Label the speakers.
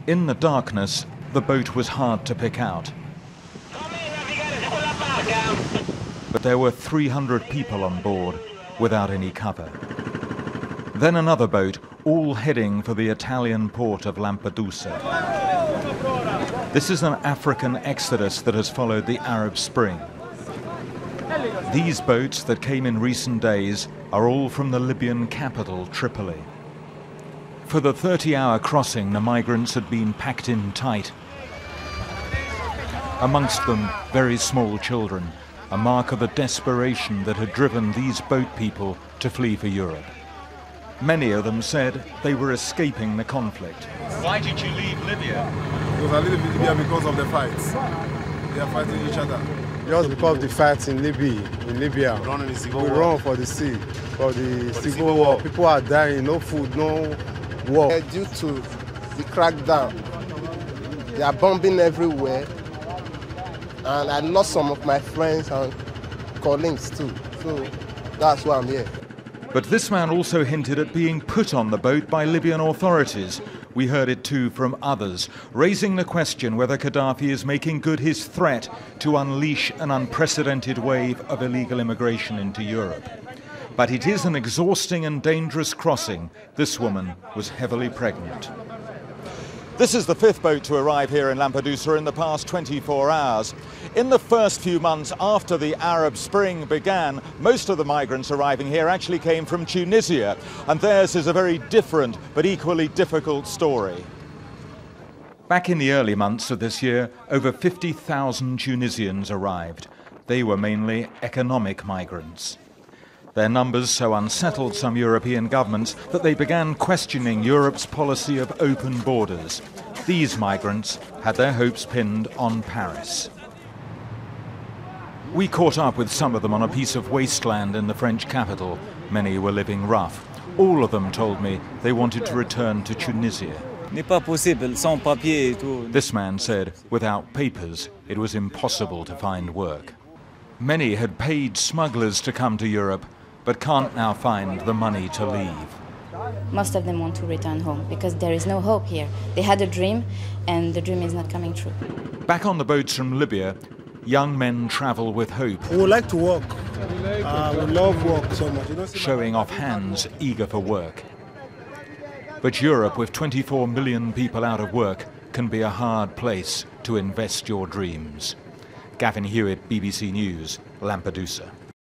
Speaker 1: In the darkness, the boat was hard to pick out. But there were 300 people on board without any cover. Then another boat, all heading for the Italian port of Lampedusa. This is an African exodus that has followed the Arab Spring. These boats that came in recent days are all from the Libyan capital, Tripoli. For the 30-hour crossing, the migrants had been packed in tight. Amongst them, very small children, a mark of the desperation that had driven these boat people to flee for Europe. Many of them said they were escaping the conflict.
Speaker 2: Why did you leave Libya?
Speaker 3: Because I leave Libya because of the fights. They are fighting each other.
Speaker 4: Just because of the fights in Libya. We run for the sea, for the civil war. People are dying, no food, no war.
Speaker 5: Due to the crackdown, they are bombing everywhere. And I lost some of my friends and colleagues too. So that's why I'm here.
Speaker 1: But this man also hinted at being put on the boat by Libyan authorities. We heard it too from others, raising the question whether Gaddafi is making good his threat to unleash an unprecedented wave of illegal immigration into Europe. But it is an exhausting and dangerous crossing. This woman was heavily pregnant. This is the fifth boat to arrive here in Lampedusa in the past 24 hours. In the first few months after the Arab Spring began, most of the migrants arriving here actually came from Tunisia, and theirs is a very different but equally difficult story. Back in the early months of this year, over 50,000 Tunisians arrived. They were mainly economic migrants. Their numbers so unsettled some European governments that they began questioning Europe's policy of open borders. These migrants had their hopes pinned on Paris. We caught up with some of them on a piece of wasteland in the French capital. Many were living rough. All of them told me they wanted to return to Tunisia. This man said without papers it was impossible to find work. Many had paid smugglers to come to Europe, but can't now find the money to leave.
Speaker 6: Most of them want to return home because there is no hope here. They had a dream and the dream is not coming true.
Speaker 1: Back on the boats from Libya, young men travel with hope.
Speaker 4: We would like to work. We love work so much.
Speaker 1: Showing off hands eager for work. But Europe, with 24 million people out of work, can be a hard place to invest your dreams. Gavin Hewitt, BBC News, Lampedusa.